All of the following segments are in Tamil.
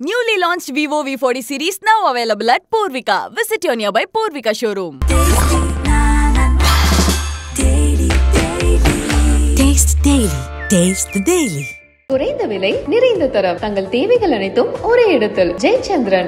Newly launched Vivo V40 series now available at Purvika. Visit your nearby Purvika showroom. Taste Daily. Taste the Daily. குறைந்த விலை நிறைந்த தரம் தங்கள் தேவைகள் அனைத்தும் ஒரே இடத்தில் ஜெயச்சந்திரன்.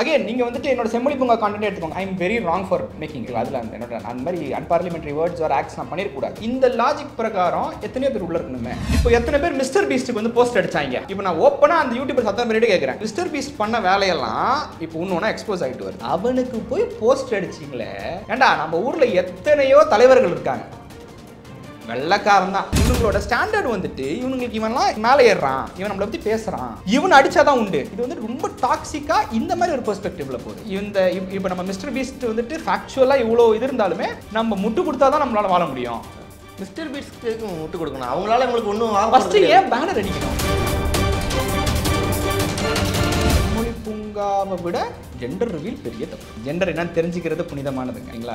அகைன் நீங்க வந்துட்டு என்னோட செம்மொழி பூங்கா கான்டென்ட் எடுத்துக்கோங்க. I am very wrong for making அதுல என்னோட அந்த மாதிரி அன்பார்லிமெண்ட்ரி வேர்ட்ஸ் ஆர் ஆக்ட்ஸ் நான் பண்ணிடக்கூடாது. இந்த லாஜிக் பிரகாரம் எத்தனையோ பேர் உள்ள இருக்கணுமே. இப்போ எத்தனை பேர் மிஸ்டர் பீஸ்ட்டுக்கு வந்து போஸ்ட் அடிச்சாங்க. இப்போ நான் ஓப்பனா அந்த யூடியூபர் சத்தம் பண்ணிட்டு கேட்கறேன், மிஸ்டர் பீஸ்ட் பண்ண வேலையெல்லாம் இப்போ ஒன்னொன்னா எக்ஸ்போஸ் ஆகிட்டு வருது. அவனுக்கு போய் போஸ்ட் அடிச்சிங்களே. ஏண்டா நம்ம ஊர்ல எத்தனையோ தலைவர்கள் இருக்காங்க, வெள்ளக்காரன் தான். இவங்களோட ஸ்டாண்டர்ட் வந்துட்டு இவங்களுக்கு இவன்லாம் மேலே ஏறுறான், இவன் நம்மளை பற்றி பேசுறான், இவன் அடிச்சாதான் உண்டு. இது வந்து ரொம்ப டாக்ஸிக்கா இந்த மாதிரி ஒரு பெர்ஸ்பெக்டிவ்ல போகுது. இந்த இப்போ நம்ம மிஸ்டர் பீஸ்ட் வந்துட்டு ஃபேக்சுவலாக இவ்வளோ இது இருந்தாலுமே நம்ம முட்டு கொடுத்தா தான் நம்மளால வாழ முடியும். மிஸ்டர் பீஸ்ட்க்கு முட்டு கொடுக்கணும், அவங்களால உங்களுக்கு ஒன்றும் ஃபர்ஸ்ட் ஏன் பேனர் அடிக்கணும்? மொழி பூங்காவை விட ஜெண்டர் ரிவீல் பெரிய தப்பு. ஜெண்டர் என்னன்னு தெரிஞ்சுக்கிறது புனிதமானதுங்களா?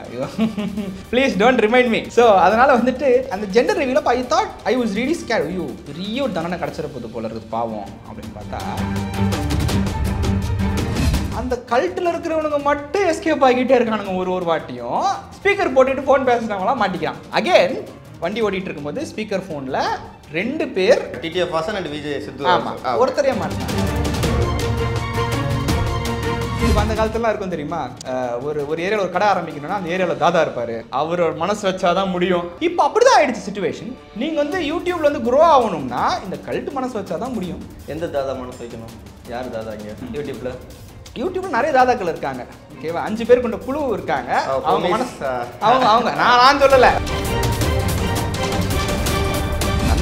Please don't remind me. So அதனால வந்துட்டு அந்த gender reveal I thought I was really scared. ஐயோ பெரிய ஒரு தண்டனை கிடச்சிட போது போல இருக்குது பாவம் அப்படின்னு பார்த்தா அந்த கல்ட்டில் இருக்கிறவனுங்க மட்டும் எஸ்கேப் ஆகிட்டே இருக்கானுங்க. ஒரு வாட்டியும் ஸ்பீக்கர் போட்டுட்டு ஃபோன் பேசுகிறவங்களாம் மாட்டிக்கிறான். அகெயின் வண்டி ஓடிட்டு இருக்கும்போது ஸ்பீக்கர் ஃபோனில் 2 பேர் டிடிஎஃப் வாசன் அண்ட் விஜய் சித்து. ஆமாம், ஒருத்தரையே மாட்டினாங்க. அந்த காலத்துலாம் இருக்கும் தெரியுமா, ஒரு ஏரியாவில் ஒரு கடை ஆரம்பிக்கணும்னா அந்த ஏரியாவில் தாதா இருப்பாரு, அவரோட மனசு வச்சாதான் முடியும். இப்போ அப்படிதான் ஆயிடுச்சு சிச்சுவேஷன். நீங்க வந்து யூடியூப்ல வந்து க்ரோ ஆகணும்னா இந்த கல்ட் மனசு வச்சாதான் முடியும். எந்த தாதா மனசு வைக்கணும்? யார் தாதா இங்க யூடியூப்ல நிறைய தாதாக்கள் இருக்காங்க. ஓகேவா, 5 பேர் கொண்ட குழு இருக்காங்க. அவங்க மனசு அவங்க நான் சொல்லல.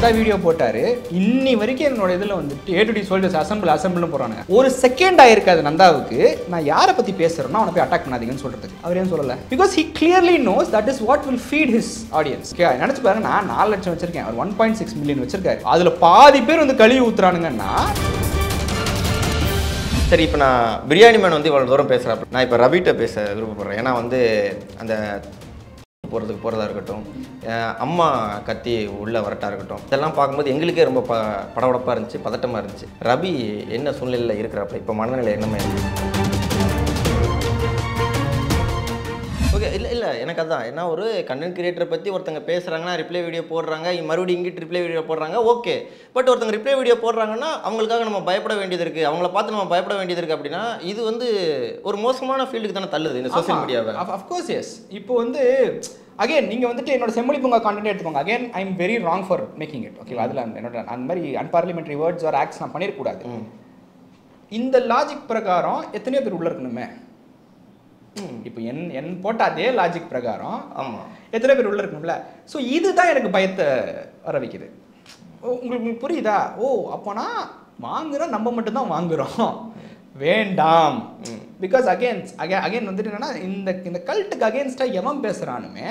அந்த வீடியோ போட்டாரு, இன்னி வரைக்கும் என்னோட இதில் வந்துட்டு ஏ சோல்ஜர்ஸ் அசம்பிள்னு போறாங்க. ஒரு செகண்ட் ஆயிருக்காது நந்தாவுக்கு நான் யாரை பத்தி பேசுறேன்னா அவனை போய் அட்டாக் பண்ணாதீங்கன்னு சொல்றதுக்கு. அவர் ஏன் சொல்லல? Because he clearly knows that is what will feet his audience. Okay, நினைச்சு பாருங்க, நான் 4 லட்சம் வச்சிருக்கேன், அவர் 1.6 மில்லியன் வச்சிருக்காரு. அதுல பாதி பேர் வந்து கழுவி ஊத்துறானுங்கன்னா. சரி, இப்போ நான் பிரியாணி மேன் வந்து இவ்வளோ தூரம் பேசுகிறேன். நான் இப்போ ரவிட்ட பேச விருப்பப்படுறேன். ஏன்னா வந்து அந்த போகிறதா இருக்கட்டும், அம்மா கத்தி உள்ளே வரட்டா இருக்கட்டும், இதெல்லாம் பார்க்கும்போது எங்களுக்கே ரொம்ப படபடப்பாக இருந்துச்சு, பதட்டமாக இருந்துச்சு. ரவி என்ன சூழ்நிலையில் இருக்கிறப்ப இப்போ மனநிலை என்னமே? ஓகே, இல்லை எனக்கு அதுதான். ஏன்னா ஒரு கண்டென்ட் கிரியேட்டரை பற்றி ஒருத்தங்க பேசுகிறாங்கன்னா ரிப்ளை வீடியோ போடுறாங்க, மறுபடியும் இங்கிட்டு ரிப்ளை வீடியோ போடுறாங்க, ஓகே. பட் ஒருத்தங்க ரிப்ளை வீடியோ போடுறாங்கன்னா அவங்களுக்காக நம்ம பயப்பட வேண்டியது இருக்குது, அவங்கள பார்த்து நம்ம பயப்பட வேண்டியது இருக்குது. அப்படின்னா இது வந்து ஒரு மோசமான ஃபீல்டுக்கு தானே தள்ளுது இந்த சோசியல் மீடியாவை. Of course S. இப்போ வந்து அகைன் நீங்க வந்துட்டு என்னோட செம்மொழி பூங்கா கான்டென்ட் எடுத்துக்கோங்க. Again I am very wrong for making it. ஓகேவா, அதில் என்னோட அந்த மாதிரி அன்பார்லிமெண்ட்ரி வேர்ட்ஸ் ஆர் ஆக்ட்ஸ் நான் பண்ணிடக்கூடாது. இந்த லாஜிக் பிரகாரம் எத்தனையோ பேர் உள்ள இருக்கணுமே. இப்போ என் போட்ட அதே லாஜிக் பிரகாரம் ஆமாம் எத்தனை பேர் உள்ள இருக்கணும்ல. ஸோ இதுதான் எனக்கு பயத்தை வர வைக்குது. உங்களுக்கு புரியுதா? ஓ அப்போனா வாங்குறோம், நம்ம மட்டும்தான் வாங்குறோம், வேண்டாம். பிகாஸ் அகைன் வந்துட்டு என்னன்னா இந்த கல்ட்டுக்கு அகேன்ஸ்டாக எவன் பேசுகிறானுமே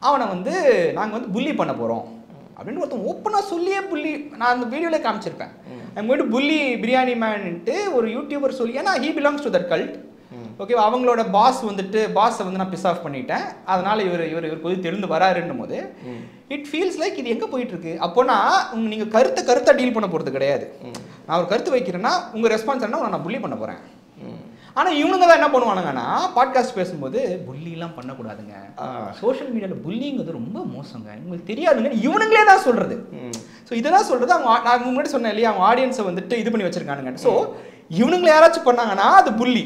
அவனை வந்து நாங்கள் வந்து புல்லி பண்ண போகிறோம் அப்படின்னு ஒருத்தன் ஓப்பனாக சொல்லியே புல்லி. நான் அந்த வீடியோவிலே காமிச்சிருப்பேன். ஐம் கோயிங் டு புல்லி பிரியாணி மேன்ட்டு ஒரு யூடியூபர் சொல்லி. ஏன்னா he belongs to that cult. Okay, அவங்களோட பாஸை வந்து நான் பிஸ் ஆஃப் பண்ணிட்டேன், அதனால இவர் கொதி தெளிந்து வராருன்னும் போது இட் ஃபீல்ஸ் லைக் இது எங்கே போயிட்டு இருக்கு. அப்போனா நீங்கள் கருத்தை டீல் பண்ண போகிறது கிடையாது. நான் ஒரு கருத்து வைக்கிறேன்னா உங்கள் ரெஸ்பான்ஸ் என்ன, நான் புல்லி பண்ண போகிறேன். ஆனால் இவனுங்க தான் என்ன பண்ணுவானுங்கன்னா பாட்காஸ்ட் பேசும்போது புல்லிலாம் பண்ணக்கூடாதுங்க, சோஷியல் மீடியாவில் புல்லிங்கிறது ரொம்ப மோசங்க, உங்களுக்கு தெரியாதுங்க, இவனுங்களே தான் சொல்கிறது. ஸோ இதெல்லாம் சொல்கிறது அவங்க. நான் முன்னாடி சொன்னேன் இல்லையா, அவங்க ஆடியன்ஸை வந்துட்டு இது பண்ணி வச்சிருக்கானுங்க. ஸோ இவனுங்களை யாராச்சும் பண்ணாங்கன்னா அது புல்லி,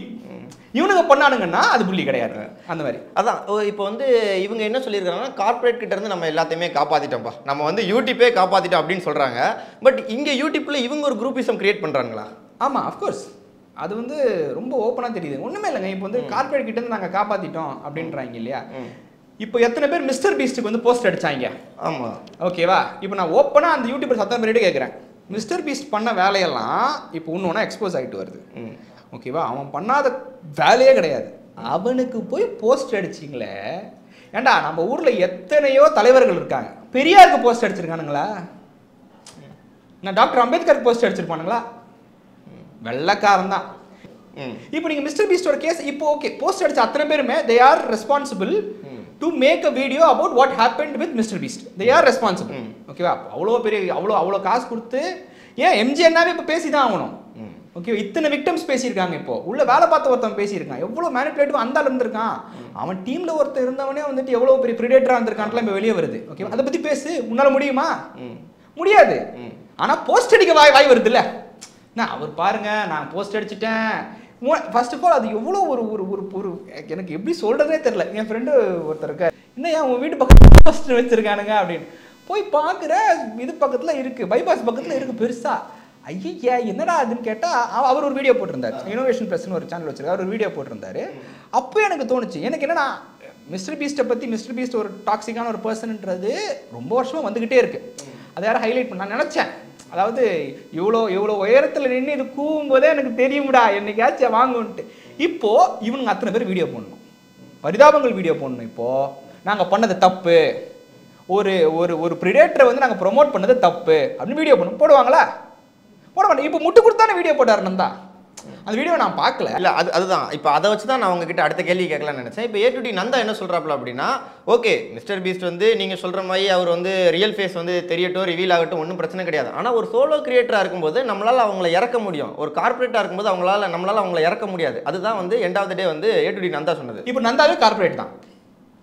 இவனுங்க பண்ணானுங்கன்னா அது புள்ளி கிடையாது. அந்த மாதிரி அதான் இப்போ வந்து இவங்க என்ன சொல்லியிருக்காங்கன்னா, கார்பரேட் கிட்ட இருந்து நம்ம எல்லாத்தையுமே காப்பாற்றிட்டோம்ப்பா, நம்ம வந்து யூடியூப்பே காப்பாற்றிட்டோம் அப்படின்னு சொல்கிறாங்க. பட் இங்கே யூடியூப்பில் இவங்க ஒரு குரூப்பிசம் கிரியேட் பண்ணுறாங்களா? ஆமாம், அஃப்கோர்ஸ் அது வந்து ரொம்ப ஓப்பனாக தெரியுது. ஒன்றுமே இல்லைங்க. இப்போ வந்து கார்பரேட் கிட்ட இருந்து நாங்கள் காப்பாற்றிட்டோம் அப்படின்றாங்க இல்லையா. இப்போ எத்தனை பேர் மிஸ்டர் பீஸ்ட்டுக்கு வந்து போஸ்ட் அடிச்சாங்க? ஆமாம், ஓகேவா. இப்போ நான் ஓப்பனாக அந்த யூடியூபர் சத்தம் பண்ணிட்டு கேட்குறேன், மிஸ்டர் பீஸ்ட் பண்ண வேலையெல்லாம் இப்போ ஒன்று எக்ஸ்போஸ் ஆகிட்டு வருது. ஓகேவா, அவன் பண்ணாத வேலையே கிடையாது, அவனுக்கு போய் போஸ்ட் அடிச்சிங்களே. ஏண்டா நம்ம ஊர்ல எத்தனையோ தலைவர்கள் இருக்காங்க, பெரியாருக்கு போஸ்ட் அடிச்சிருக்கானுங்களா? நான் டாக்டர் அம்பேத்கருக்கு போஸ்ட் அடிச்சிருப்பானுங்களா? வெள்ளக்காரன் தான். இப்போ நீங்க மிஸ்டர் பீஸ்டோட கேஸ் இப்போ ஓகே, போஸ்ட் அடிச்ச அத்தனை பேருமே they are responsible to make a video about what happened with Mister Beast. They are responsible. ஓகேவா, அவ்வளோ பெரிய அவ்வளோ காசு கொடுத்து ஏன் எம்ஜிஆர்னாவே இப்போ பேசி தான் ஆகணும். ஓகே, இத்தனை விக்டம்ஸ் பேசியிருக்காங்க. இப்போ உள்ள வேலை பார்த்த ஒருத்தன் பேசியிருக்கான், எவ்வளோ மேனிப்புலேட்டிவ் அந்த இருந்திருக்கான். அவன் டீம்ல ஒருத்தர் இருந்தவனே வந்துட்டு எவ்வளோ பெரிய பிரிடேட்டரா இருந்திருக்கான்லாம் இப்போ வெளியே வருது. ஓகே, அதை பத்தி பேசு. உன்னால முடியுமா? முடியாது. ஆனா போஸ்ட் அடிக்க வாய் வருது இல்ல. நான் அவர் பாருங்க, நான் போஸ்ட் அடிச்சிட்டேன். ஃபர்ஸ்ட் ஆஃப் ஆல் அது எவ்வளோ ஒரு ஒரு ஒரு ஒரு எனக்கு எப்படி சொல்றதே தெரியல. என் ஃப்ரெண்டு ஒருத்தர் இருக்க, என்ன உன் வீட்டு பக்கத்துல போஸ்ட் வச்சிருக்கானுங்க அப்படின்னு போய் பார்க்குற. இது பக்கத்துல இருக்கு, பைபாஸ் பக்கத்துல இருக்கு பெருசா. ஐயா என்னடா அதுன்னு கேட்டா அவர் ஒரு வீடியோ போட்டிருந்தார். இனோவேஷன் ப்ளஸ்னு ஒரு சேனல் வச்சிருக்காரு, அவர் ஒரு வீடியோ போட்டிருந்தாரு. அப்போ எனக்கு தோணுச்சு, எனக்கு என்னன்னா மிஸ்டர் பீஸ்ட்டை பத்தி, மிஸ்டர் பீஸ்ட் ஒரு டாக்ஸிக்கான ஒரு பர்சன்ன்றது ரொம்ப வருஷமா வந்துகிட்டே இருக்கு. அதை யாரும் ஹைலைட் பண்ண நான் நினைச்சேன். அதாவது இவ்வளோ உயரத்தில் நின்று இது கூவும்போதே எனக்கு தெரியும்டா என்னைக்காச்சும் வாங்குன்ட்டு. இப்போ இவனுங்க அத்தனை பேர் வீடியோ போடணும், பரிதாபங்கள் வீடியோ போடணும். இப்போ நாங்கள் பண்ணது தப்பு, ஒரு ஒரு ஒரு பிரிடேட்டரை வந்து நாங்கள் ப்ரொமோட் பண்ணது தப்பு அப்படின்னு வீடியோ போடுவாங்களா? போட மாட்டேன். இப்போ முட்டு கொடுத்தானே வீடியோ போட்டார் நந்தா. அந்த வீடியோ நான் பார்க்கல. இல்லை அதுதான் இப்போ அதை வச்சு தான் நான் உங்ககிட்ட அடுத்த கேள்வி கேட்கலாம்னு நினச்சேன். இப்போ A2D நந்தா என்ன சொல்கிறாப்புல அப்படின்னா, ஓகே மிஸ்டர் பீஸ்ட் வந்து நீங்கள் சொல்கிற மாதிரி அவர் வந்து ரியல் ஃபேஸ் வந்து தெரியட்டும், ரிவீல் ஆகட்டும், ஒன்றும் பிரச்சனை கிடையாது. ஆனால் ஒரு சோலோ கிரியேட்டராக இருக்கும்போது நம்மளால் அவங்கள இறக்க முடியும், ஒரு கார்பரேட்டாக இருக்கும்போது நம்மளால் அவங்கள இறக்க முடியாது. அதுதான் வந்து எண்ட் ஆஃப் த டே வந்து A2D நந்தா சொன்னது. இப்போ நந்தாவே கார்பரேட் தான்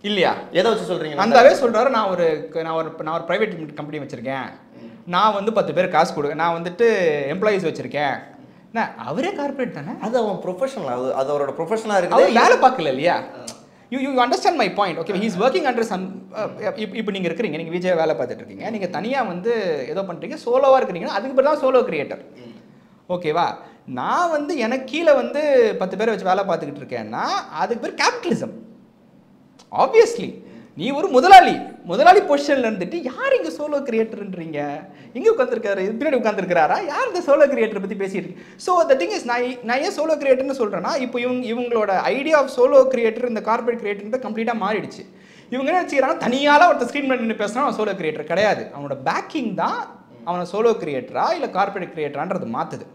இல்லையா? எதை வச்சு சொல்கிறீங்க? நந்தாவே சொல்கிறாரு, நான் ஒரு ப்ரைவேட் கம்பெனி வச்சுருக்கேன், நான் வந்து 10 பேர் காசு கொடுக்க, நான் வந்துட்டு எம்ப்ளாயீஸ் வச்சுருக்கேன். அவரே கார்பரேட் தானே, அது அவன் ப்ரொஃபஷனல், அது அவரோட ப்ரொஃபஷனாக இருக்குது. அவர் வேலை பார்க்கல இல்லையா? You understand my point. Okay, he's working under some. இப்போ நீங்கள் இருக்கிறீங்க, நீங்கள் விஜய் வேலை பார்த்துட்டு இருக்கீங்க, நீங்கள் தனியாக வந்து ஏதோ பண்ணுறீங்க, சோலோவாக இருக்கிறீங்கன்னா அதுக்கு பேர் தான் சோலோ கிரியேட்டர். ஓகேவா? நான் வந்து எனக்கு கீழே வந்து 10 பேரை வச்சு வேலை பார்த்துக்கிட்டு இருக்கேன்னா அதுக்கு பேர் கேபிட்டலிசம். ஆப்வியஸ்லி நீ ஒரு முதலாளி பொசிஷன்ல இருந்துட்டு யார் இங்க சோலோ கிரியேட்டர்ன்றீங்க? இங்க உட்காந்துருக்காரு, பின்னாடி உட்காந்துருக்காரா? யார் இந்த சோலோ கிரியேட்டர் பத்தி பேசிட்டு இருக்கு? ஸோ த திங் இஸ், நான் ஏன் சோலோ கிரியேட்டர்னு சொல்றேன்னா, இப்போ இவங்களோட ஐடியா ஆஃப் சோலோ கிரியேட்டர் இந்த கார்பரேட் கிரியேட்டர் கம்ப்ளீட்டா மாறிடுச்சு. இவங்க என்ன நினைச்சுக்கிறாங்க, தனியால ஒருத்தர் ஸ்கிரீன் பண்ணி நின்று பேசினா அவன் சோலோ கிரியேட்டர் கிடையாது. அவனோட பேக்கிங் தான் அவனை சோலோ கிரியேட்டரா இல்லை கார்பரேட் கிரியேட்டரான்றது மாத்துது.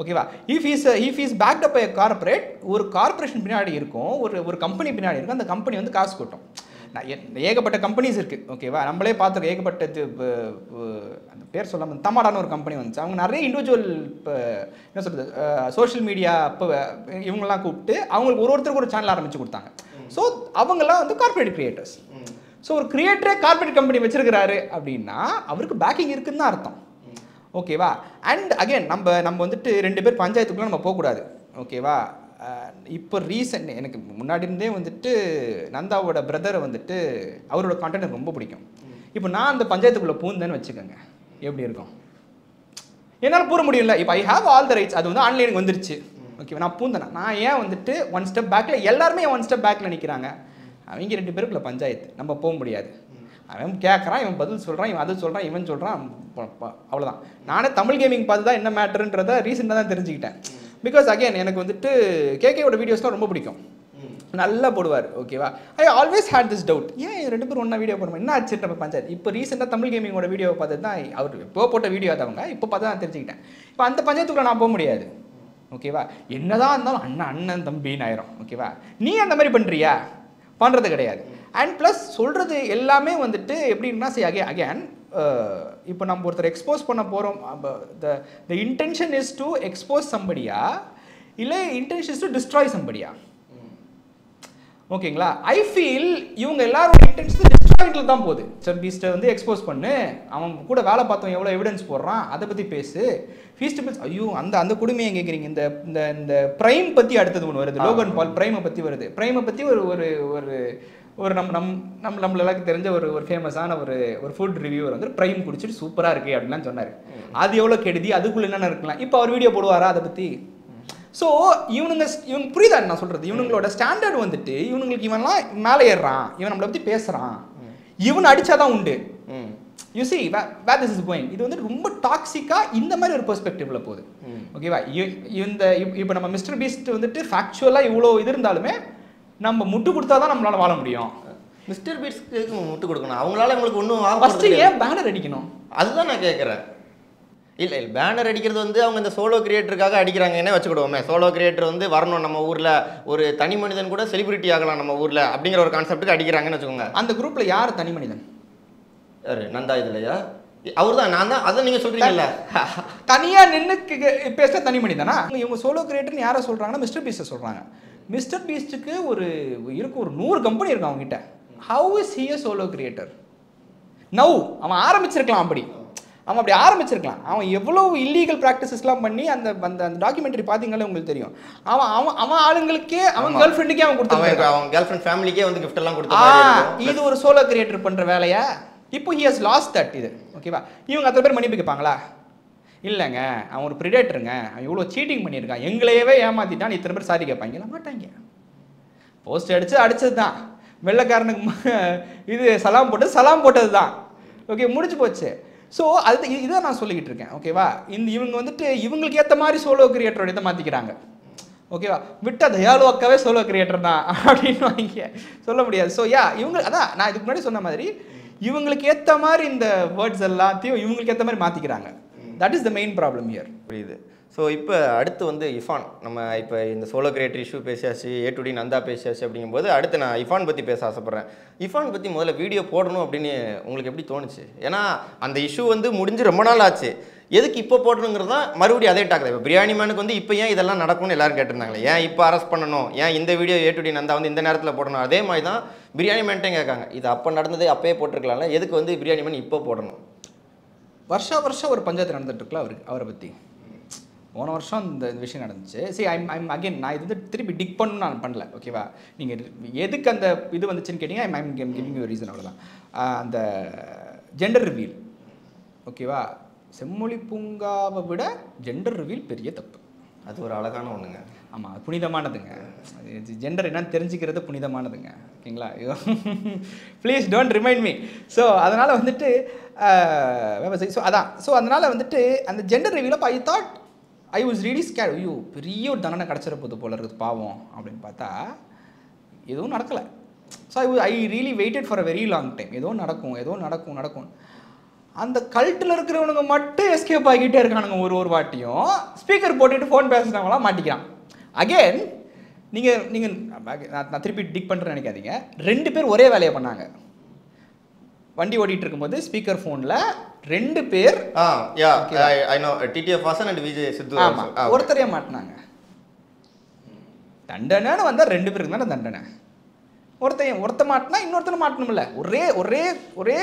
ஓகேவா? If is backed up by corporate, ஒரு கார்பரேஷன் பின்னாடி இருக்கும், ஒரு கம்பெனி பின்னாடி இருக்கும், அந்த கம்பெனி வந்து காசு கொட்டும். ஏகப்பட்ட கம்பெனிஸ் இருக்குது. ஓகேவா? நம்மளே பார்த்துருக்கோம், ஏகப்பட்டது. அந்த பேர் சொல்லாமல் தமாடான ஒரு கம்பெனி வந்துச்சு. அவங்க நிறைய இண்டிவிஜுவல் இப்போ என்ன சொல்கிறது, சோஷியல் மீடியா இப்போ இவங்கெல்லாம் கூப்பிட்டு அவங்களுக்கு ஒருத்தருக்கு ஒரு சேனல் ஆரம்பித்து கொடுத்தாங்க. ஸோ அவங்கெல்லாம் வந்து கார்பரேட் கிரியேட்டர்ஸ். ஸோ ஒரு கிரியேட்டரே கார்பரேட் கம்பெனி வச்சிருக்கிறாரு அப்படின்னா அவருக்கு பேக்கிங் இருக்குன்னு தான் அர்த்தம். ஓகேவா? அண்ட் அகெயின் நம்ம வந்துட்டு 2 பேர் பஞ்சாயத்துக்குள்ளே நம்ம போகக்கூடாது. ஓகேவா? இப்போ ரீசெண்ட் எனக்கு முன்னாடி இருந்தே வந்துட்டு நந்தாவோட பிரதரை வந்துட்டு அவரோட கான்டென்ட் எனக்கு ரொம்ப பிடிக்கும். இப்போ நான் அந்த பஞ்சாயத்துக்குள்ளே பூந்தேன்னு வச்சுக்கோங்க, எப்படி இருக்கும்? என்னால் பூர முடியல. இப்போ I have all the rights. அது வந்து ஆன்லைனுக்கு வந்துருச்சு. ஓகே, நான் பூந்தேன். நான் ஏன் வந்துட்டு 1 ஸ்டெப் பேக்கில், எல்லாருமே 1 ஸ்டெப் பேக்கில் நிற்கிறாங்க. அவங்க 2 பேருக்குள்ள பஞ்சாயத்து, நம்ம போக முடியாது. அவன் கேட்குறான், இவன் பதில் சொல்கிறான், இவன் அது சொல்கிறான், இவன் சொல்கிறான், அவ்வளோதான். நானே தமிழ் கேமிங் பார்த்து தான் என்ன மேட்டருன்றதை ரீசெண்டாக தான் தெரிஞ்சுக்கிட்டேன். பிகாஸ் அகெயின் எனக்கு வந்துட்டு கேகேவோட வீடியோஸ்லாம் ரொம்ப பிடிக்கும், நல்லா போடுவார். ஓகேவா? I always hate this doubt, ஏன் 2 பேரும் ஒன்றா வீடியோ போடுவோம், என்ன ஆச்சு நம்ம பஞ்சாயத்து? இப்போ ரீசெண்டாக தமிழ் கேமிங்கோட வீடியோவை பார்த்து தான், அவர் இப்போ போட்ட வீடியோ அதவங்க இப்போ பார்த்து தான் தெரிஞ்சுக்கிட்டேன். இப்போ அந்த பஞ்சாயத்துக்குள்ளே நான் போக முடியாது. ஓகேவா? என்னதான் இருந்தாலும் அண்ணன் தம்பின்னு ஆயிரும். ஓகேவா? நீ அந்த மாதிரி பண்ணுறியா? பண்ணுறது கிடையாது. அண்ட் ப்ளஸ் சொல்கிறது எல்லாமே வந்துட்டு எப்படின்னா, அகேன் இப்போ நம்ம ஒருத்தர் எக்ஸ்போஸ் பண்ண போகிறோம், the intention is to expose சம்படியா இல்லை இன்டென்ஷன் இஸ் டு டிஸ்ட்ராய் சம்படியா? ஓகேங்களா? ஐ ஃபீல் இவங்க எல்லாரோட இன்டென்ஷன் டிஸ்ட்ராய்டில் தான் போகுது. சார் பீஸ்ட்டை வந்து எக்ஸ்போஸ் பண்ணு, அவன் கூட வேலை பார்த்தவன் எவ்வளோ எவிடன்ஸ் போடுறான் அதை பற்றி பேசு. ஃபீஸ்ட் ஐயோ அந்த கொடுமையை கேட்குறீங்க. இந்த ப்ரைம் பற்றி அடுத்தது ஒன்று வருது, லோகன் பால் ப்ரைமை பற்றி வருது. ப்ரைமை பற்றி ஒரு நம்ம எல்லாருக்கும் தெரிஞ்ச ஒரு ஃபேமஸான ஒரு ஃபுட் ரிவ்யூவர் வந்து ப்ரைம் குடிச்சிட்டு சூப்பராக இருக்கு அப்படின்லாம் சொன்னார். அது எவ்வளோ கெடுதி, அதுக்குள்ளே என்னென்ன இருக்கலாம். இப்போ அவர் வீடியோ போடுவாரா அதை பற்றி? ஸோ இவங்க புரியுதா நான் சொல்கிறது? இவங்களோட ஸ்டாண்டர்ட் வந்துட்டு இவங்களுக்கு இவன்லாம் மேலே ஏறுறான், இவன் நம்மளை பற்றி பேசுகிறான், இவன் அடித்தாதான் உண்டு. You see where this is going. இது வந்து ரொம்ப டாக்ஸிக்காக இந்த மாதிரி ஒரு பெர்ஸ்பெக்டிவ்ல போகுது. ஓகேவா? இப்போ நம்ம மிஸ்டர் பீஸ்ட் வந்துட்டு ஃபேக்சுவலாக இவ்வளோ இது இருந்தாலுமே நம்ம முட்டு கொடுத்தா தான் நம்மளால வாழ முடியும். மிஸ்டர் பீஸ்ட்க்கு முட்டு கொடுக்கணும், அவங்களால உங்களுக்கு ஒன்றும் ஃபர்ஸ்ட் ஏன் பேனர் அடிக்கணும்? அதுதான் நான் கேட்குறேன். இல்லை பேனர் அடிக்கிறது வந்து அவங்க இந்த சோலோ கிரியேட்டருக்காக அடிக்கிறாங்கன்னே வச்சுக்கிடுவோமே. சோலோ கிரியேட்டர் வந்து வரணும் நம்ம ஊரில், ஒரு தனி மனிதன் கூட செலிபிரிட்டி ஆகலாம் நம்ம ஊரில் அப்படிங்கிற ஒரு கான்செப்ட்டுக்கு அடிக்கிறாங்கன்னு வச்சுக்கோங்க. அந்த குரூப்பில் யார் தனி மனிதன்? யார்? நந்தா இதுலையா? அவர்தான் நான் தான் அதை நீங்க சொல்றீங்கல்ல. தனியா நின்று பேசினா தனி மணி தானா? இவங்க சோலோ கிரியேட்டர்னு யாரை சொல்றாங்கன்னா மிஸ்டர் பீஸ்ட்டை சொல்றாங்க. மிஸ்டர் பீஸ்ட்டுக்கு ஒரு 100 கம்பெனி இருக்கு அவங்க கிட்ட. How is he a solo creator? Now அவன் ஆரம்பிச்சிருக்கலாம், அவன் அப்படி ஆரம்பிச்சிருக்கலாம். அவன் எவ்வளோ இல்லீகல் ப்ராக்டிசஸ்லாம் பண்ணி அந்த அந்த டாக்குமெண்ட்ரி பார்த்தீங்களே உங்களுக்கு தெரியும். அவன் ஆளுங்களுக்கே அவன் கேர்ள் ஃப்ரெண்டுக்கே அவன் கொடுத்துருக்கான். அவன் கேர்ள் ஃப்ரெண்ட் ஃபேமிலிக்கே வந்து கிஃப்ட் எல்லாம் கொடுத்து. இது ஒரு சோலோ கிரியேட்டர் பண்ற வேலையா? இப்போ he has lost that. இது ஓகேவா? இவங்க அத்தனை பேர் மன்னிப்பு கேட்பாங்களா? இல்லைங்க, அவன் ஒரு ப்ரிடேட்டருங்க, அவன் இவ்வளோ சீட்டிங் பண்ணியிருக்கான், எங்களையவே ஏமாத்திட்டான், இத்தனை பேர் சாரி கேட்பாங்க மாட்டாங்க. போஸ்ட் அடிச்சது தான், வெள்ளைக்காரனுக்கு இது சலாம் போட்டது தான். ஓகே, முடிஞ்சு போச்சு. ஸோ அது இதை நான் சொல்லிக்கிட்டு இருக்கேன். ஓகேவா? இவங்க வந்துட்டு இவங்களுக்கு ஏற்ற மாதிரி சோலோ கிரியேட்டரோட இதை மாற்றிக்கிறாங்க. ஓகேவா? விட்டா தயாலு அக்காவே சோலோ கிரியேட்டர் தான் அப்படின்னு வாங்க சொல்ல முடியாது. ஸோ இவங்க அதான் நான் இதுக்கு முன்னாடி சொன்ன மாதிரி இவங்களுக்கு ஏற்ற மாதிரி இந்த வேர்ட்ஸ் எல்லாத்தையும் இவங்களுக்கு ஏற்ற மாதிரி மாற்றிக்கிறாங்க. That is the main problem here. புரியுது. ஸோ இப்போ அடுத்து வந்து இஃபான், நம்ம இப்போ இந்த சோலோ கிரியேட்டர் இஷ்யூ பேசியாச்சு, A2D நந்தா பேசியாச்சு. அப்படிங்கும்போது அடுத்து நான் இஃபான் பற்றி பேச ஆசைப்பட்றேன். இஃபான் பற்றி முதல்ல வீடியோ போடணும் அப்படின்னு உங்களுக்கு எப்படி தோணுச்சு? ஏன்னா அந்த இஷ்யூ வந்து முடிஞ்சு ரொம்ப நாள் ஆச்சு. எதுக்கு இப்போ போடணுங்கிறது தான் மறுபடியும் அதே டாக்குது. இப்போ பிரியாணி மேனுக்கு வந்து இப்போ ஏன் இதெல்லாம் நடக்கும்னு எல்லாரும் கேட்டிருந்தாங்களே, ஏன் இப்போ அரெஸ்ட் பண்ணணும், ஏன் இந்த வீடியோ A2D நந்தா வந்து இந்த நேரத்தில் போடணும்? அதே மாதிரி தான் பிரியாணி மேன்ட்டையும் கேட்காங்க, இது அப்போ நடந்ததே அப்பயே போட்டிருக்கலாம்ல, எதுக்கு வந்து பிரியாணி மேன் இப்போ போடணும்? வருஷம் ஒரு பஞ்சாயத்து நடந்துட்டு இருக்கலாம் அவரை பற்றி. போன வருஷம் இந்த விஷயம் நடந்துச்சு. சரி, ஐம் அகெயின் நான் இது வந்து திருப்பி டிக் பண்ணணும் நான் பண்ணல. ஓகேவா? நீங்கள் எதுக்கு அந்த இது வந்துச்சுன்னு கேட்டிங்க, ஐம் கிவிங் யூ ரீசன், அவ்வளோதான். அந்த ஜெண்டர் ரிவீல், ஓகேவா, செம்மொழி பூங்காவை விட ஜெண்டர் ரிவீல் பெரிய தப்பு. அது ஒரு அழகான ஒன்றுங்க. ஆமாம், அது புனிதமானதுங்க. ஜெண்டர் என்னன்னு தெரிஞ்சுக்கிறது புனிதமானதுங்க. ஓகேங்களா? Please don't remind me. So அதனால் வந்துட்டு ஸோ அதான் ஸோ அதனால் வந்துட்டு அந்த ஜெண்டர் ரிவீல் அப்போ ஐ வாஸ் ரியலி ஸ்கேர்ட். ஐயோ, பெரிய ஒரு தண்டனை கிடச்சிட போது போல இருக்குது பாவம் அப்படின்னு பார்த்தா எதுவும் நடக்கலை. So I really weighted for a very long time. ஏதோ நடக்கும். அந்த கல்ட்டில் இருக்கிறவனுங்க மட்டும் எஸ்கேப் ஆகிட்டே இருக்கானுங்க. ஒரு வாட்டியும் ஸ்பீக்கர் போட்டுட்டு ஃபோன் பேசுகிறவங்களாம் மாட்டிக்கிறான். அகெயின் நீங்கள் நான் திருப்பி டிக் பண்ணுறேன்னு நினைக்காதீங்க. 2 பேர் ஒரே வேலையை பண்ணாங்க. வண்டி ஓடிட்டு இருக்கும்போது ஸ்பீக்கர் ஃபோனில் 2 பேர் TTF வாசன் அண்ட் விஜய் சித்து ஒருத்தரையே மாட்டினாங்க. தண்டனைன்னு வந்தால் 2 பேருக்கு தானே தண்டனை. ஒருத்த மாட்டினா இன்னொருத்தனை மாட்டணும்ல. ஒரே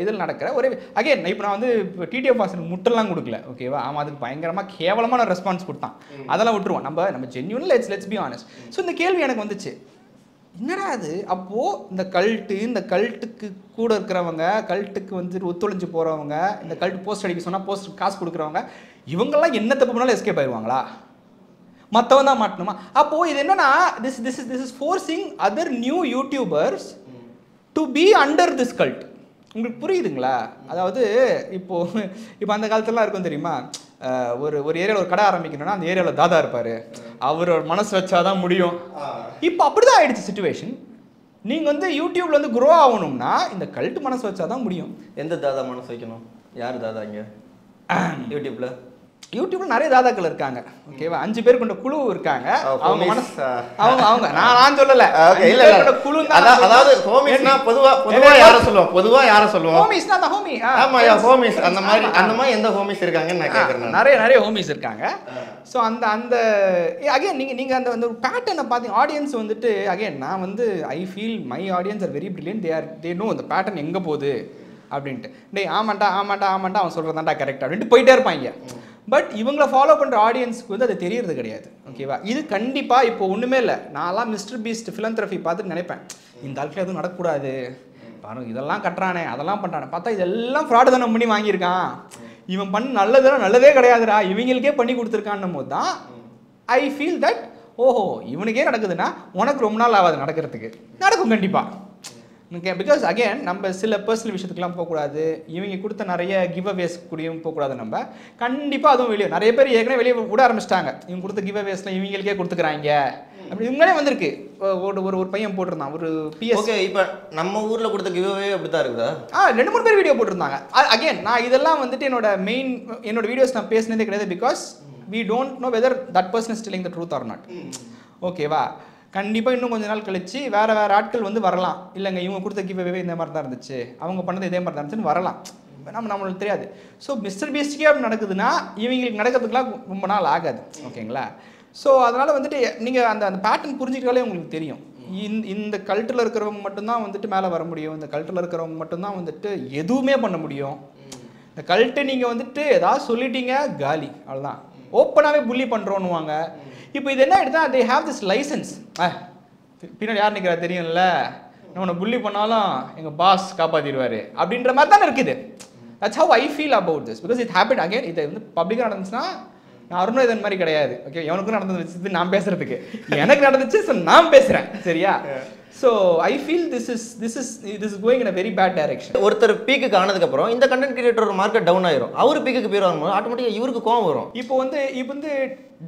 இதில் நடக்கிற அகைன் இப்போ நான் வந்து TTF வாசனுக்கு முட்டெல்லாம் கொடுக்கல. ஓகேவா? அவன் அதுக்கு பயங்கரமாக கேவலமான ரெஸ்பான்ஸ் கொடுத்தான். அதெல்லாம் விட்டுருவோம். நம்ம genuine let's be honest. So இந்த கேள்வி எனக்கு வந்துச்சு, என்னடா அது? அப்போது இந்த கல்ட்டுக்கு கூட இருக்கிறவங்க, கல்ட்டுக்கு வந்துட்டு ஒத்துழைஞ்சு போகிறவங்க, இந்த கல்ட்டு போஸ்ட் அடிக்க சொன்னால் போஸ்ட் காசு கொடுக்குறவங்க, இவங்கெல்லாம் என்ன தப்பு பண்ணாலும் எஸ்கேப் ஆயிடுவாங்களா? மற்றவன் தான் மாட்டணுமா? அப்போது இது என்னன்னா, this is forcing other new YouTubers to be under this cult. உங்களுக்கு புரியுதுங்களா? அதாவது இப்போ அந்த காலத்துலலாம் இருக்கும் தெரியுமா, ஒரு ஏரியாவில் ஒரு கடை ஆரம்பிக்கணும்னா அந்த ஏரியாவில் தாதா இருப்பார், அவர் மனசு வச்சாதான் முடியும். இப்போ அப்படிதான் ஆயிடுச்சு சிச்சுவேஷன். நீங்கள் வந்து யூடியூப்ல வந்து க்ரோ ஆகணும்னா இந்த கல்ட்டு மனசு வச்சாதான் முடியும். எந்த தாதா மனசு வைக்கணும்? யார் தாதா இங்கே யூடியூப்ல நிறைய தாதாக்கள் இருக்காங்க. ஓகேவா? 5 பேர் கொண்ட குழு இருக்காங்க. அவங்க மனசு அவங்க நான் சொல்லல. இல்ல இல்ல குழு அதாவது ஹோமிஸ்னா பொதுவா யார சொல்லுவோம்? ஹோமிஸ்னா அந்த ஹோமி. ஆமா யா ஹோமிஸ். அந்த மாதிரி எந்த ஹோமிஸ் இருக்காங்கன்னு நான் கேக்குறேன். நிறைய ஹோமிஸ் இருக்காங்க. ஸோ அந்த அகைன் நீங்க அந்த ஒரு பேட்டர்னை பார்த்தீங்க. ஆடியன்ஸ் வந்துட்டு அகைன் நான் வந்து I feel my audience are very brilliant. They know அந்த பேட்டர்ன் எங்கே போகுது அப்படின்ட்டு. டேய் ஆமாண்டா அவன் சொல்கிறதாண்டா கரெக்ட் அப்படின்ட்டு போயிட்டே இருப்பாங்க. பட் இவங்களை ஃபாலோ பண்ணுற ஆடியன்ஸுக்கு வந்து அது தெரியறது கிடையாது. ஓகேவா? இது கண்டிப்பாக இப்போ ஒன்றுமே இல்லை. நான்லாம் மிஸ்டர் பீஸ்ட் ஃபிலந்த்ரஃபி பார்த்துட்டு நினைப்பேன், இந்த ஆட்கள் எதுவும் நடக்கக்கூடாது, பாருங்க இதெல்லாம் கட்டுறானே அதெல்லாம் பண்ணுறானே, பார்த்தா இதெல்லாம் ஃப்ராடு தானே பண்ணி வாங்கியிருக்கான், இவன் பண்ண நல்லதே கிடையாதுடா, இவங்களுக்கே பண்ணி கொடுத்துருக்கான்னும் போது தான் ஐ ஃபீல் தட் ஓஹோ இவனுக்கே நடக்குதுன்னா உனக்கு ரொம்ப நாள் ஆகாது நடக்கிறதுக்கு. நடக்கும் கண்டிப்பாக. ஓகே, பிகாஸ் அகேன் நம்ம சில பர்சனல் விஷயத்துக்குலாம் போகக்கூடாது. இவங்க கொடுத்த நிறைய கிவ் அவேஸ் கூடயும் போகக்கூடாது. நம்ம கண்டிப்பாக அதுவும் வெளியே நிறைய பேர் ஏற்கனவே வெளியே விட ஆரம்பிச்சிட்டாங்க. இவங்க கொடுத்த கிவ் அவேஸ்லாம் இவங்களுக்கே கொடுத்துக்கிறாங்க அப்படி இவங்களே வந்திருக்கு. ஒரு பையன் போட்டிருந்தான் ஒரு PS. ஓகே, இப்போ நம்ம ஊரில் கொடுத்த கிவ் அவே அப்படி தான் இருக்குதா? 2-3 பேர் வீடியோ போட்டிருந்தாங்க. அகேன் நான் இதெல்லாம் வந்துட்டு என்னோட வீடியோஸ் நான் பேசினதே கிடையாது. Because we don't know whether that person is telling the truth or not. ஓகேவா? கண்டிப்பாக இன்னும் கொஞ்ச நாள் கழிச்சு வேறு ஆட்கள் வந்து வரலாம். இல்லைங்க இவங்க கொடுத்த கிவ் அவே இந்த மாதிரி தான் இருந்துச்சு, அவங்க பண்ணது இதே மாதிரி தான் இருந்துச்சுன்னு வரலாம். நம்மளுக்கு தெரியாது. ஸோ மிஸ்டர் பீஸ்ட்கே அப்படி நடக்குதுன்னா இவங்களுக்கு நடக்கிறதுக்குலாம் ரொம்ப நாள் ஆகாது. ஓகேங்களா? ஸோ அதனால் வந்துட்டு நீங்கள் அந்த பேட்டர்ன் புரிஞ்சுக்கிட்டாலே உங்களுக்கு தெரியும். இந்த கல்ட்டில் இருக்கிறவங்க மட்டும்தான் வந்துட்டு மேலே வர முடியும், இந்த கல்ட்டில் இருக்கிறவங்க மட்டும்தான் வந்துட்டு எதுவுமே பண்ண முடியும். இந்த கல்ட்டு நீங்கள் வந்துட்டு ஏதாவது சொல்லிட்டீங்க காலி, அவ்வளோதான். ஓப்பனாகவே புள்ளி பண்ணுறோன்னுவாங்க. இப்போ இது என்ன எடுத்தா தே ஹேவ் திஸ் லைசன்ஸ். பின்னாடி யார் நிற்கிறா தெரியும்ல, உன்னை புள்ளி பண்ணாலும் எங்கள் பாஸ் காப்பாற்றிடுவார் அப்படின்ற மாதிரி தானே இருக்குது. That's how I feel about this. Because it happen again. இது வந்து பப்ளிக்காக நடந்துச்சுன்னா நான் அருணும் இதன் மாதிரி கிடையாது. ஓகே, எவனுக்கும் நடந்தது நான் பேசுறதுக்கு, எனக்கு நடந்துச்சு, ஸோ நான் பேசுகிறேன். சரியா? So I feel this is going in a very bad direction. ஒருத்தர் பீக்குக்கு ஆனதுக்கப்புறம் இந்த கண்டென்ட் கிரியேட்டர் மார்க்கெட் டவுன் ஆயிரும், அவர் பீக்குக்கு போயிடுவாங்க, ஆட்டோமேட்டிக்காக இவருக்கு கோவம் வரும். இப்போ வந்து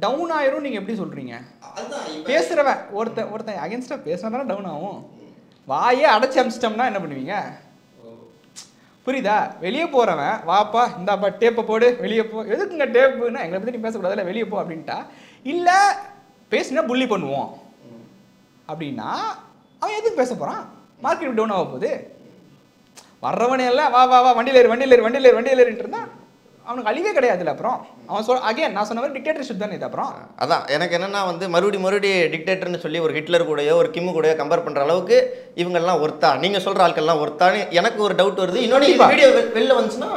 டவுன் ஆயிரும். நீங்கள் எப்படி சொல்கிறீங்க? பேசுகிறவன் ஒருத்தன் அகேன்ஸ்டாக பேசுனா டவுன் ஆகும். வாயே அடைச்சி அமிச்சிட்டோம்னா என்ன பண்ணுவீங்க? புரியுதா? வெளியே போகிறவன் வாப்பா இந்தாப்பா டேப்பை போடு, வெளியே போ. எதுக்குங்க டேப்புன்னா எங்களை பற்றி நீ பேசக்கூடாதுல்ல, வெளியே போ அப்படின்ட்டா. இல்லை பேசினா புள்ளி பண்ணுவோம் அப்படின்னா அவன் எதுக்கு பேச போகிறான்? மார்க்கெட் டவுன் ஆக போகுது. வர்றவனே எல்லாம் வா வா வா வண்டியில் இருந்தா அவனுக்கு அழிவே கிடையாதுல்ல. அப்புறம் அவன் அகைன் நான் சொன்ன மாதிரி டிக்டேட்டர்ஷிப் தானே இது. அப்புறம் அதான் எனக்கு என்னன்னா வந்து மறுபடி டிக்டேட்டர்னு சொல்லி ஒரு ஹிட்லர் கூடயோ ஒரு கிம்மு கூடயோ கம்பேர் பண்ணுற அளவுக்கு இவங்கெல்லாம் ஒர்த்தா, நீங்கள் சொல்கிற ஆட்கள்லாம் ஒர்த்தான்னு எனக்கு ஒரு டவுட் வருது. இன்னொன்று வீடியோ வெளில வந்துச்சுன்னா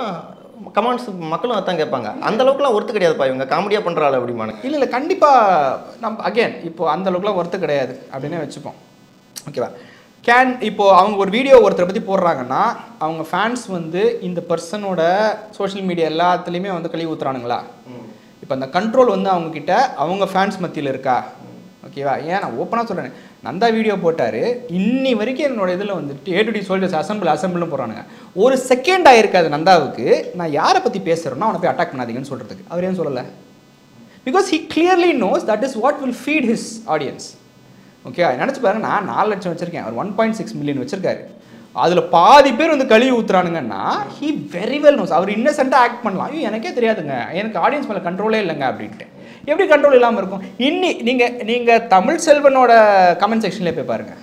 கமெண்ட்ஸ் மக்களும் அதான் கேட்பாங்க, அந்த அளவுக்குலாம் ஒர்த்து கிடையாதுப்பா இவங்க காமெடியாக பண்ணுறாள் அப்படிமானு. இல்லை கண்டிப்பாக நம்ம அகைன் இப்போ அந்த அளவுக்குலாம் ஒர்த்து கிடையாது அப்படின்னே வச்சுப்போம். ஓகேவா? இப்போ அவங்க ஒரு வீடியோ ஒருத்தரை பற்றி போடுறாங்கன்னா அவங்க ஃபேன்ஸ் வந்து இந்த பர்சனோட சோஷியல் மீடியா எல்லாத்துலேயுமே வந்து கழுவி ஊற்றுறானுங்களா? இப்போ அந்த கண்ட்ரோல் வந்து அவங்கக்கிட்ட அவங்க ஃபேன்ஸ் மத்தியில் இருக்கா? ஓகேவா? ஏன் நான் ஓப்பனாக சொல்கிறேன், நந்தா வீடியோ போட்டார், இன்னி வரைக்கும் என்னோட இதில் வந்துட்டு ஏ2டி சோல்ஜர்ஸ் அசம்பிள்னு போகிறானுங்க. ஒரு செகண்ட் ஆகிருக்காது நந்தாவுக்கு நான் யாரை பற்றி பேசுகிறேன்னா அவனை போய் அட்டாக் பண்ணாதீங்கன்னு சொல்கிறதுக்கு. அவர் ஏன் சொல்லலை? Because he clearly knows that is what will feet his audience. Okay, நினச்சி பாருங்க, நான் 4 லட்சம் வச்சுருக்கேன், அவர் 1.6 மில்லியன் வச்சுருக்காரு. அதில் பாதி பேர் வந்து கழுவி ஊற்றுறானுங்கன்னா ஹி வெரி வெல் நோஸ். அவர் இன்னசென்ட்டாக ஆக்ட் பண்ணலாம், ஐயோ எனக்கே தெரியாதுங்க, எனக்கு ஆடியன்ஸ் மேலே கண்ட்ரோலே இல்லைங்க அப்படின்ட்டு. எப்படி கண்ட்ரோல் இல்லாமல் இருக்கும்? நீங்கள் தமிழ் செல்வனோட கமெண்ட் செக்ஷன்லேயே போய் பாருங்கள்.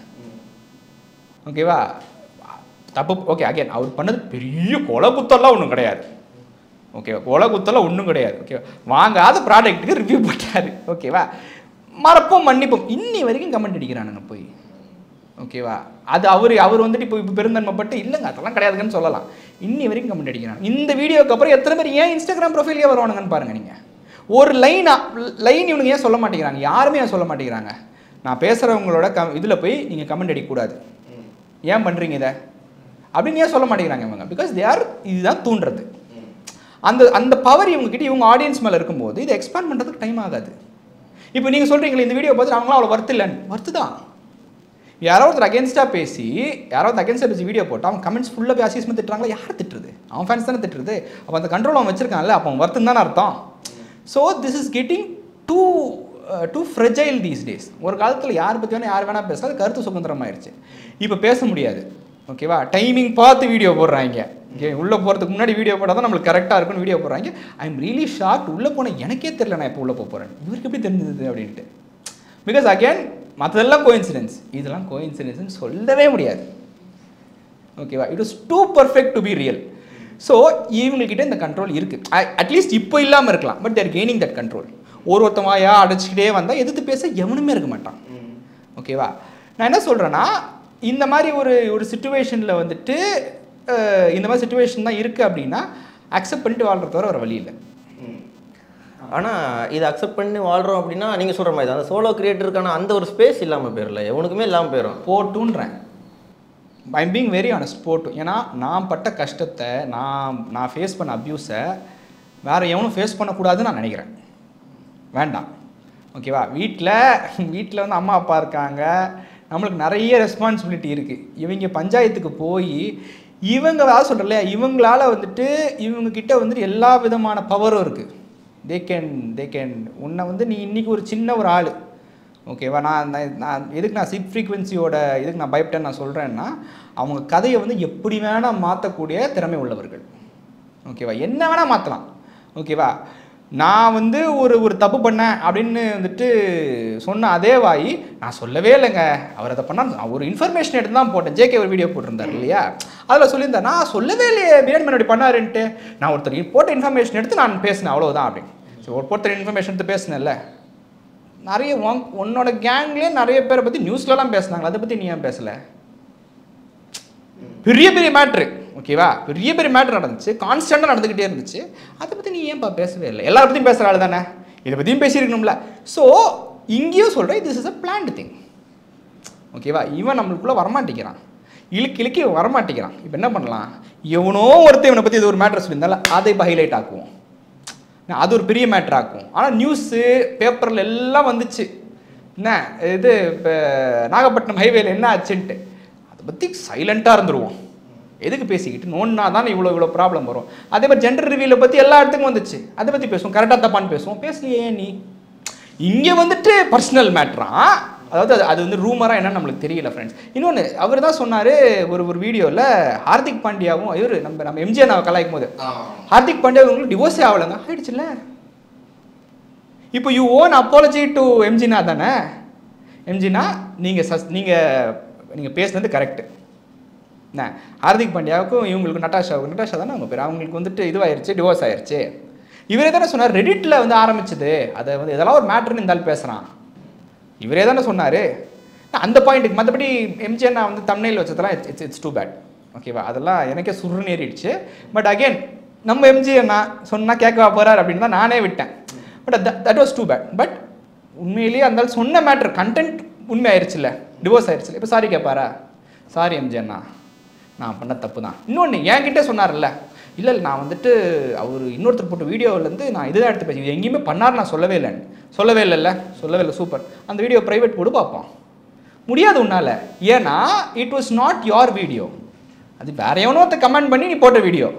ஓகேவா? தப்பு. ஓகே, அகைன் அவர் பண்ணது பெரிய கொலை குத்தெல்லாம் ஒன்றும் கிடையாது. ஓகேவா? கொலை குத்தெல்லாம் ஒன்றும் கிடையாது. ஓகேவா? வாங்காத ப்ராடக்ட்டுக்கு ரிவ்யூ போட்டார். ஓகேவா? மறப்போம் மன்னிப்போம் இன்னி வரைக்கும் கமெண்ட் அடிக்கிறானுங்க போய். ஓகேவா? அது அவர் வந்துட்டு இப்போ பெருந்தன்மைப்பட்டு இல்லைங்க அதெல்லாம் கிடையாதுன்னு சொல்லலாம். இன்னி வரைக்கும் கமெண்ட் அடிக்கிறாங்க. இந்த வீடியோக்கு அப்புறம் எத்தனை பேர் ஏன் இன்ஸ்டாகிராம் ப்ரொஃபைலே வருவானுங்கன்னு பாருங்கள். நீங்கள் ஒரு லைன் இவனுங்க ஏன் சொல்ல மாட்டேங்கிறாங்க? யாருமே ஏன் சொல்ல மாட்டேங்கிறாங்க? நான் பேசுகிறவங்களோட இதில் போய் நீங்கள் கமெண்ட் அடிக்கக்கூடாது, ஏன் பண்ணுறீங்க இதை அப்படின்னு ஏன் சொல்ல மாட்டேங்கிறாங்க இவங்க? பிகாஸ் தே ஆர் இதுதான் தூண்டுறது. அந்த பவர் இவங்ககிட்ட இவங்க ஆடியன்ஸ் மேலே இருக்கும்போது இதை எக்ஸ்பேண்ட் பண்ணுறதுக்கு டைம் ஆகாது. இப்போ நீங்கள் சொல்கிறீங்களே இந்த வீடியோ பார்த்து அவங்களாம் அவ்வளோ ஒர்த்து இல்லைன்னு, ஒர்த்து தான். யாரோ ஒருத்தர் அகேன்ஸ்டாக பேசி வீடியோ போட்டு அவங்க கமெண்ட்ஸ் ஃபுல்லாக போய் அசிஸ்மெண்ட் திட்டுறாங்களா? யார் திட்டுறது? அவன் ஃபேன்ஸ் தானே திட்டுறது. அப்போ அந்த கண்ட்ரோல் அவன் வச்சிருக்கான்ல, அப்போ அவன் ஒர்த்துன்னு தானே அர்த்தம். So this is getting too fragile these days. ஒரு காலத்தில் யார் பற்றி வேணால் யார் வேணால் பேச, அது கருத்து சுதந்திரம் ஆயிடுச்சு. இப்போ பேச முடியாது. ஓகேவா? டைமிங் பார்த்து வீடியோ போடுறாங்க. ஓகே, உள்ளே போகிறதுக்கு முன்னாடி வீடியோ போட்டால் தான் நம்மளுக்கு கரெக்டாக இருக்குன்னு வீடியோ போடுறாங்க. I am really shocked. உள்ளே போனால் எனக்கே தெரியல நான் எப்போ உள்ளே போகிறேன், இவருக்கு எப்படி தெரிஞ்சது அப்படின்ட்டு. பிகாஸ் அகேன் மற்றதெல்லாம் கோயின்சிடென்ஸ், இதெல்லாம் கோயின்சிடென்ஸ்னு சொல்லவே முடியாது. ஓகேவா? It is too perfect to be real. So இவங்ககிட்ட இந்த கண்ட்ரோல் இருக்குது. அட்லீஸ்ட் இப்போ இல்லாமல் இருக்கலாம், but they're gaining that control. ஒருத்தவாயா அடைச்சிக்கிட்டே வந்தால் எதிர்த்து பேச எவனுமே இருக்க மாட்டான். ஓகேவா? நான் என்ன சொல்கிறேன்னா, இந்த மாதிரி ஒரு சிச்சுவேஷனில் வந்துட்டு இந்த மாதிரி சிச்சுவேஷன் தான் இருக்குது அப்படின்னா அக்செப்ட் பண்ணிட்டு வாழ்கிறத தவிர ஒரு வழி இல்லை. ஆனால் இதை அக்செப்ட் பண்ணி வாழ்கிறோம் அப்படின்னா நீங்கள் சொல்கிற மாதிரி தான் அந்த சோலோ கிரியேட்டருக்கான அந்த ஒரு ஸ்பேஸ் இல்லாமல் போயிடல, எவனுக்குமே இல்லாமல் போயிடும். போட்டுன்றேன். I am being very honest, போட்டும். ஏன்னா நான் பட்ட கஷ்டத்தை, நான் ஃபேஸ் பண்ண அப்யூஸை வேறு எவனும் ஃபேஸ் பண்ணக்கூடாதுன்னு நான் நினைக்கிறேன். வேண்டாம். ஓகேவா? வீட்டில் வந்து அம்மா அப்பா இருக்காங்க, நம்மளுக்கு நிறைய ரெஸ்பான்சிபிலிட்டி இருக்குது. இவங்க பஞ்சாயத்துக்கு போய் இவங்க வேலை சொல்கிறல, இவங்களால வந்துட்டு இவங்கக்கிட்ட வந்துட்டு எல்லா விதமான பவரும் இருக்குது. தே கேன் உன்னை வந்து நீ இன்றைக்கி ஒரு சின்ன ஒரு ஆள். ஓகேவா? நான் எதுக்கு நான் சிக் ஃப்ரீக்வன்சியோட இதுக்கு நான் பயப்பட்டேன்னு நான் சொல்கிறேன்னா, அவங்க கதையை வந்து எப்படி வேணால் மாற்றக்கூடிய திறமை உள்ளவர்கள். ஓகேவா? என்ன வேணால் மாற்றலாம். ஓகேவா? நான் வந்து ஒரு தப்பு பண்ணேன் அப்படின்னு வந்துட்டு சொன்ன அதே வாய் நான் சொல்லவே இல்லைங்க, அவர் அதை பண்ணால் ஒரு இன்ஃபர்மேஷன் எடுத்து தான் போட்டேன். ஜேகே ஒரு வீடியோ போட்டிருந்தார் இல்லையா, அதில் சொல்லியிருந்தேன் நான் சொல்லவே இல்லையே பிரியாணி மேன் அப்படி பண்ணாருன்ட்டு, நான் ஒருத்தர் போட்ட இன்ஃபர்மேஷன் எடுத்து நான் பேசினேன் அவ்வளோதான் அப்படின்னு. சரி, ஒருத்தர் இன்ஃபர்மேஷன் எடுத்து பேசினேன்ல, நிறைய உன்னோட கேங்லேயே நிறைய பேரை பற்றி நியூஸ்லலாம் பேசுனாங்க, அதை பற்றி நீ ஏன் பேசலை? பெரிய பெரிய மேட்ரு, ஓகேவா, பெரிய பெரிய மேட்ரு நடந்துச்சு, கான்ஸ்டன்ட்டாக நடந்துக்கிட்டே இருந்துச்சு, அதை பற்றி நீ ஏன்ப்பா பேசவே இல்லை? எல்லாரை பற்றியும் பேசுகிற ஆள் தானே, இதை பற்றியும் பேசியிருக்கணும்ல. ஸோ இங்கேயும் சொல்கிறேன், this is a planned thing, ஓகேவா. இவன் நம்மளுக்குள்ளே வரமாட்டேங்கிறான், இழுக்கி வரமாட்டேங்கிறான். இப்போ என்ன பண்ணலாம், எவனோ ஒருத்தர் இவனை பற்றி இது ஒரு மேட்ரு சொல்லியிருந்தாலும் அதை இப்போ ஹைலைட் ஆக்குவோம், அது ஒரு பெரிய மேட்ரு ஆக்கும். ஆனால் நியூஸு பேப்பரில் எல்லாம் வந்துச்சு, என்ன இது இப்போ நாகப்பட்டினம் ஹைவேல என்ன ஆச்சுன்ட்டு, அதை பற்றி சைலண்ட்டாக இருந்துருவோம். எதுக்கு பேசிக்கிட்டு நோன்னா தான் இவ்வளோ ப்ராப்ளம் வரும். அதே மாதிரி ஜெண்டர் ரிவியூலை பற்றி எல்லா இடத்துக்கும் வந்துச்சு, அதை பற்றி பேசுவோம், கரெக்டாக தப்பான்னு பேசுவோம். பேசலையே நீ, இங்கே வந்துட்டு பர்சனல் மேட்ரா, அதாவது அது வந்து ரூமராக என்னன்னு நம்மளுக்கு தெரியல ஃப்ரெண்ட்ஸ். இன்னொன்று அவர் தான் சொன்னார் ஒரு வீடியோவில், ஹார்திக் பாண்டியாவும் இவர் நம்ம எம்ஜிஆர் நான் கலாய்க்கும் போது, ஹார்திக் பாண்டியா உங்களுக்கு டிவோர்ஸே ஆகலைங்க, ஆயிடுச்சுல்ல. இப்போ யூ ஓன் அப்பாலஜி டு எம்ஜினா தானே, எம்ஜினா நீங்கள் பேசுனது கரெக்டு. என்ன ஹார்திக் பாண்டியாவுக்கும் இவங்களுக்கு நட்டாஷா தானே அவங்க பேர், அவங்களுக்கு வந்துட்டு இதுவாயிருச்சு, டிவோர்ஸ் ஆயிடுச்சு. இவரே தானே சொன்னார் ரெடிட்டில் வந்து ஆரம்பிச்சது, அதை வந்து இதெல்லாம் ஒரு மேட்ருன்னு இருந்தாலும் பேசுகிறான், இவரே தானே சொன்னார் அந்த பாயிண்ட்டுக்கு. மற்றபடி எம்ஜிஆர் நான் வந்து தம்ப்நெயில் வச்சதெல்லாம் இட்ஸ் டூ பேட், ஓகேவா, அதெல்லாம் எனக்கே சுருன்னு ஏறிடுச்சு. பட் அகெயின் நம்ம எம்ஜிஆர் நான் சொன்னால் கேட்கவா போகிறார் அப்படின்னு தான் நானே விட்டேன். But that was too bad. But உண்மையிலேயே அந்த சொன்ன மேட்ரு கண்டென்ட் உண்மை ஆயிடுச்சுல்ல, டிவோர்ஸ் ஆயிடுச்சுல்ல, இப்போ சாரி கேட்பாரா? சாரி எம்ஜிஆர்ண்ணா, நான் பண்ண தப்பு தான். இன்னொன்று என்கிட்ட சொன்னார்ல, இல்லை நான் வந்துட்டு அவர் இன்னொருத்தர் போட்ட வீடியோவிலேருந்து நான் இதுதான் எடுத்து பேசி எங்கேயுமே பண்ணார் நான் சொல்லவே இல்லைல்ல. சூப்பர், அந்த வீடியோ ப்ரைவேட் போட்டு பார்ப்போம். முடியாது உன்னால், ஏன்னா it was not your video, அது வேற எவனோ கமெண்ட் பண்ணி நீ போட்ட வீடியோ.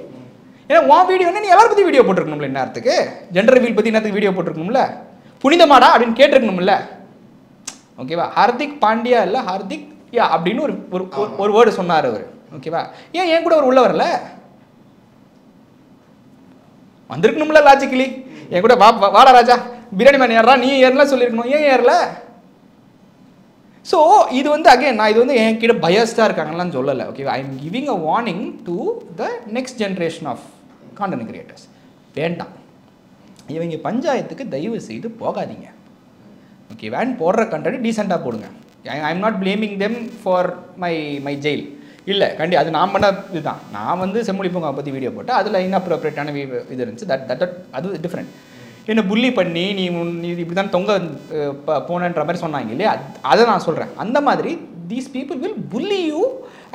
ஏன்னா உன் வீடியோன்னா நீ எல்லாரும் பற்றி வீடியோ போட்டிருக்கணும்ல, என்னத்துக்கு ஜெண்டர் ரிவீல் பற்றி என்னத்துக்கு வீடியோ போட்டிருக்கணும்ல, புனிதமாடா அப்படின்னு கேட்டிருக்கணும்ல, ஓகேவா. ஹார்திக் பாண்டியா இல்லை ஹார்திக் யா அப்படின்னு ஒரு வேர்டு சொன்னார் அவர், ஓகேவா. ஏன் கூட அவர் உள்ள வரல, வந்திருக்கணும்ல லாஜிக்கலி, என் கூட வாடா ராஜா பிரியாணி மேன் ஏறா நீ ஏறலாம் சொல்லியிருக்கணும், ஏன் ஏறல? ஸோ இது வந்து அகைன் நான் இது வந்து என்கிட்ட பயஸ்டாக இருக்காங்கலாம் சொல்லலை, ஓகேவா. I am giving a warning to the next generation of content creators. வேண்டாம், இவங்க பஞ்சாயத்துக்கு தயவு செய்து போகாதீங்க, ஓகேவா. அண்ட் போடுற கண்டென்ட் டீசெண்டாக போடுங்க. I am not blaming them for my jail, இல்லை அது நான் பண்ண இதுதான். நான் வந்து செம்மொழி பூங்கா பற்றி வீடியோ போட்டேன், அதில் இன்அப்ரோப்ரியேட்டான இது இருந்துச்சு, அது டிஃப்ரெண்ட். என்னை புள்ளி பண்ணி நீ இப்படி தான் தொங்க போனன்ற மாதிரி சொன்னாங்க இல்லையா, அதை நான் சொல்கிறேன். அந்த மாதிரி these people will bully you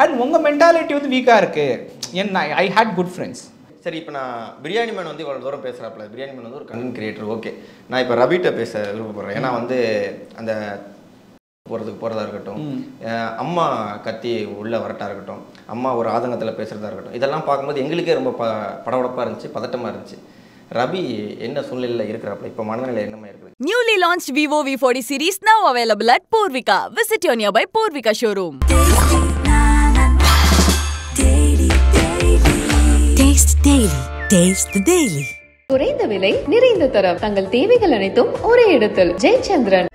and உங்கள் மென்டாலிட்டி வந்து வீக்காக இருக்குது. I hate good friends. சரி, இப்போ நான் பிரியாணி மேன் வந்து இவ்வளோ தூரம் பேசுகிறாப்புல, பிரியாணி மேன் வந்து ஒரு கண்டென்ட் கிரியேட்டர், ஓகே. நான் இப்போ ரபிட்ட பேச விருப்பப்படுறேன். ஏன்னா வந்து அந்த போகிறதா இருக்கட்டும், அம்மா கத்தி உள்ளே வரட்டா இருக்கட்டும், அம்மா ஒரு ஆதங்கத்தில் பேசுகிறதா இருக்கட்டும், இதெல்லாம் பார்க்கும்போது எங்களுக்கே ரொம்ப படபடப்பாக இருந்துச்சு, பதட்டமாக இருந்துச்சு. ரபி என்ன சூழ்நிலையில் இருக்கிறாப்புல, இப்போ மனநிலை என்னமா இருக்குது? Newly launched Vivo V40 series now available at Purvika. Visit your nearby Purvika showroom. Taste Daily. Taste the Daily. குறைந்த விலை நிறைந்த தரம், தங்கள் தேவைகள் அனைத்தும் ஒரே இடத்தில். ஜெயச்சந்திரன்.